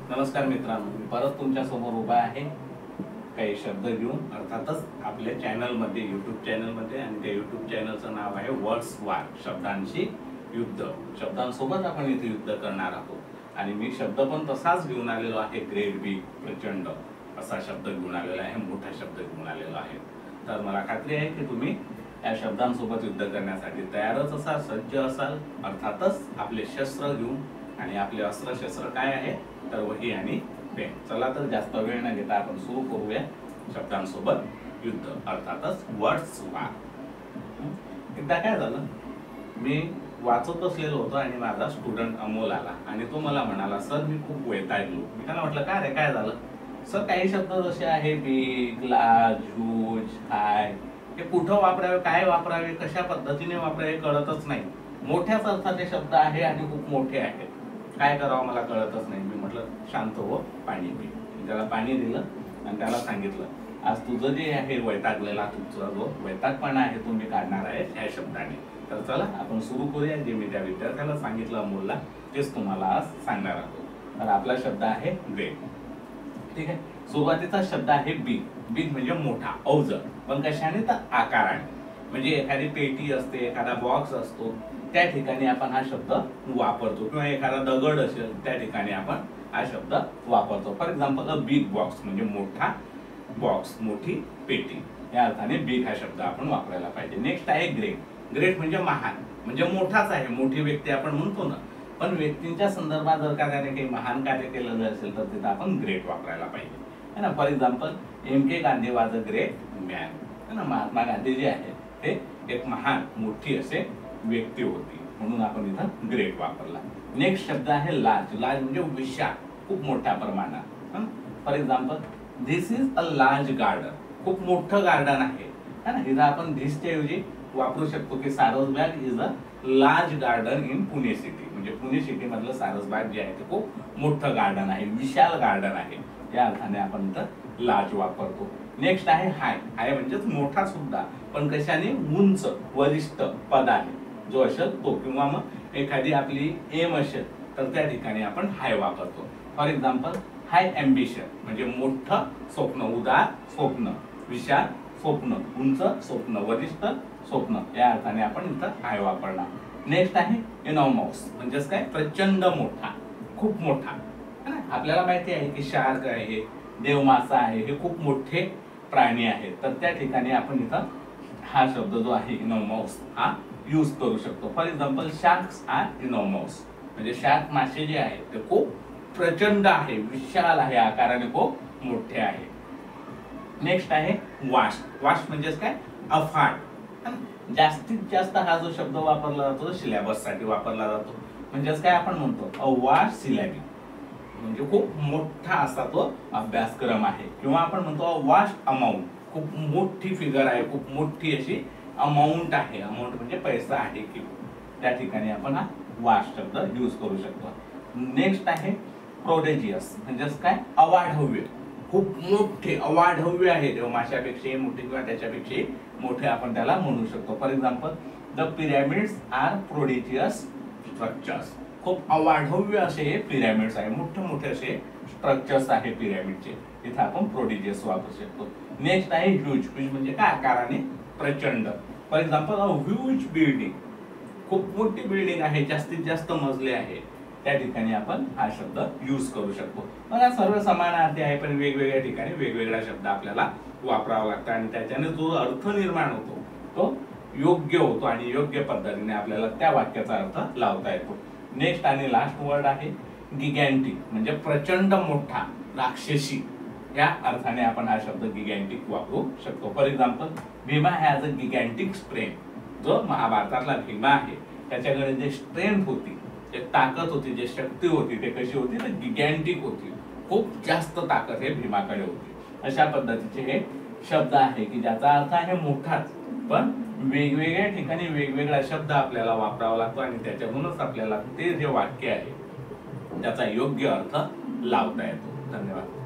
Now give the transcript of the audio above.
नमस्कार मित्रांनो, मी परत तुमच्या समोर उभा आहे काही शब्द घेऊन, अर्थातच आपल्या चॅनलमध्ये, यूट्यूब चॅनलमध्ये, आणि त्या यूट्यूब चॅनलचं नाव आहे वर्ड्स वार, शब्दांशी युद्ध. शब्दांसोबत आपण इथे युद्ध करणार आहोत आणि मी शब्द पण तसाच घेऊन आलेलो आहे, ग्रेट, बिग, प्रचंड असा शब्द घेऊन आलेला आहे, मोठा शब्द घेऊन आलेलो आहे. तर मला खात्री आहे की तुम्ही या शब्दांसोबत युद्ध करण्यासाठी तयारच असाल, सज्ज असाल. अर्थातच आपले शस्त्र घेऊन, आणि आपले अस्त्र शस्त्र काय आहे तर वही आणि पेन. चला तर जास्त वेळ न घेता आपण सुरू करूया शब्दांसोबत युद्ध, अर्थातच वर्ड्स वार. एकदा काय झालं, मी वाचत बसलेलो होतो आणि माझा स्टुडंट अमोल आला आणि तो मला म्हणाला, सर मी खूप वैतागलो. मी त्याला म्हटलं, काय रे काय झालं? सर काही शब्द जसे आहे बिग, लार्ज, ह्यूज, हाय, हे कुठं वापरावे, काय वापरावे, कशा पद्धतीने वापरावे कळतच नाही. मोठ्याच अर्थाचे शब्द आहे आणि खूप मोठे आहेत, काय करावं मला कळतच नाही. मी म्हटलं शांत हो, पाणी पी. मी त्याला पाणी दिलं आणि त्याला सांगितलं, आज तुझं जे आहे वैतागलेला, तुझा जो वैतागपणा आहे तो मी काढणार आहे ह्या शब्दाने. तर चला आपण सुरू करूया. जे मी त्या विद्यार्थ्याला सांगितलं अमोलला, तेच तुम्हाला आज सांगणार आहोत. तर आपला शब्द आहे ग्रेट. ठीक आहे, सुरुवातीचा शब्द आहे बिग. बिग म्हणजे मोठा, अवजड. पण कशाने तर आकाराने. म्हणजे एखादी पेटी असते, एखादा बॉक्स असतो, त्या ठिकाणी आपण हा शब्द वापरतो, किंवा एखादा दगड असेल त्या ठिकाणी आपण हा शब्द वापरतो. For example, a big box म्हणजे मोठा बॉक्स, मोठी पेटी. या अर्थाने बिग हा शब्द आपण वापरायला पाहिजे. नेक्स्ट आहे ग्रेट. ग्रेट म्हणजे महान, म्हणजे मोठाच आहे, मोठी व्यक्ती आपण म्हणतो ना. पण व्यक्तींच्या संदर्भात जर का त्याने काही महान कार्य केलेलं असेल तर तिथं आपण ग्रेट वापरायला पाहिजे, है ना. For example, M.K. Gandhi was a great man, है ना. महात्मा गांधी जे आहे ते एक महान, मोठी असे व्यक्ती होती, म्हणून आपण इथं ग्रेट वापरला. नेक्स्ट शब्द आहे लार्ज. लार्ज म्हणजे विशाल, खूप मोठ्या प्रमाणात. For example, this is a large garden. खूप मोठं गार्डन आहे, है ना. इथं आपण धिसच्या ऐवजी वापरू शकतो की Sarasbaug is a large garden in Pune city. म्हणजे पुणे सिटी मधलं सारसबाग जे आहे ते खूप मोठं गार्डन आहे, विशाल गार्डन आहे. या अर्थाने आपण इथं लार्ज वापरतो. नेक्स्ट आहे हाय. हाय म्हणजेच मोठा सुद्धा, पण कशाने? उंच, वरिष्ठ पदाने जो असेल तो. किंवा मग एखादी आपली एम असेल तर त्या ठिकाणी आपण हाय वापरतो. फॉर एक्झाम्पल, हाय अँबिशन म्हणजे मोठं स्वप्न, उदार स्वप्न, विशाल स्वप्न, उंच स्वप्न, वरिष्ठ स्वप्न. या अर्थाने आपण इथं हाय वापरणार. नेक्स्ट आहे इनॉर्मस म्हणजेच काय? प्रचंड मोठा, खूप मोठा. आपल्याला माहिती आहे की शार्क आहे, देवमासा आहे, हे खूप मोठे प्राणी आहेत. तर त्या ठिकाणी आपण इथं हा शब्द जो आहे इनॉर्मस हा यूज करू शकतो. For example, sharks are enormous म्हणजे शार्क मासे जे आहेत ते खूप प्रचंड आहे, विशाल आहे, आकाराने खूप मोठे आहे. नेक्स्ट आहे वास्ट. वास्ट म्हणजेच काय? अफाट. जास्तीत जास्त हा जो शब्द वापरला जातो सिलेबस साठी वापरला जातो. म्हणजेच काय आपण म्हणतो, अ वास्ट सिलेबस म्हणजे खूप मोठा असा तो अभ्यासक्रम आहे. किंवा आपण म्हणतो अ वास्ट अमाऊंट, खूप मोठी फिगर आहे, खूप मोठी अशी अमाऊंट आहे. अमाऊंट म्हणजे पैसा आहे की, त्या ठिकाणी आपण हा वास्ट शब्द यूज करू शकतो. नेक्स्ट आहे प्रोडेजियस म्हणजेच काय? अवाढव्य, खूप मोठे, अवाढव्य आहे, देवमाशापेक्षाही मोठे किंवा त्याच्यापेक्षाही मोठे आपण त्याला म्हणू शकतो. For example, the pyramids are prodigious structures. खूप अवाढव्य असे हे पिरॅमिड्स आहे, मोठे मोठे असे स्ट्रक्चर्स आहे पिरॅमिडचे. इथे आपण प्रोडिजियस वापरू शकतो. नेक्स्ट आहे ह्यूज. ह्यूज म्हणजे काय? आकाराने प्रचंड. For example, a huge building, खूप मोठी बिल्डिंग आहे, जास्तीत जास्त मजले आहे. त्या ठिकाणी आपण हा शब्द यूज करू शकतो. मला सर्व समानार्थी आहे, पण वेगवेगळ्या ठिकाणी वेगवेगळा शब्द आपल्याला वापरावा लागतो आणि त्याच्याने जो अर्थ निर्माण होतो तो योग्य होतो आणि योग्य पद्धतीने आपल्याला त्या वाक्याचा अर्थ लावता येतो. नेक्स्ट आणि लास्ट वर्ड आहे गिगॅन्टिक म्हणजे प्रचंड मोठा, राक्षसी. या अर्थाने आपण हा शब्द गिगॅन्टिक वापरू शकतो. For example, Bhima has a gigantic strength. जो महाभारतातला भीमा आहे त्याच्याकडे जे स्ट्रेंथ होती, जे ताकद होती, जे शक्ती होती, ते कशी होती? तर गिगॅन्टिक होती. खूप जास्त ताकद हे भीमाकडे होती. अशा पद्धतीचे हे शब्द आहे की ज्याचा अर्थ आहे मोठाच, पण वेगवेगळ्या ठिकाणी वेगवेगळा शब्द आपल्याला वापरावा लागतो आणि त्याच्यातूनच आपल्याला ते जे वाक्य आहे त्याचा योग्य अर्थ लावता येतो. धन्यवाद.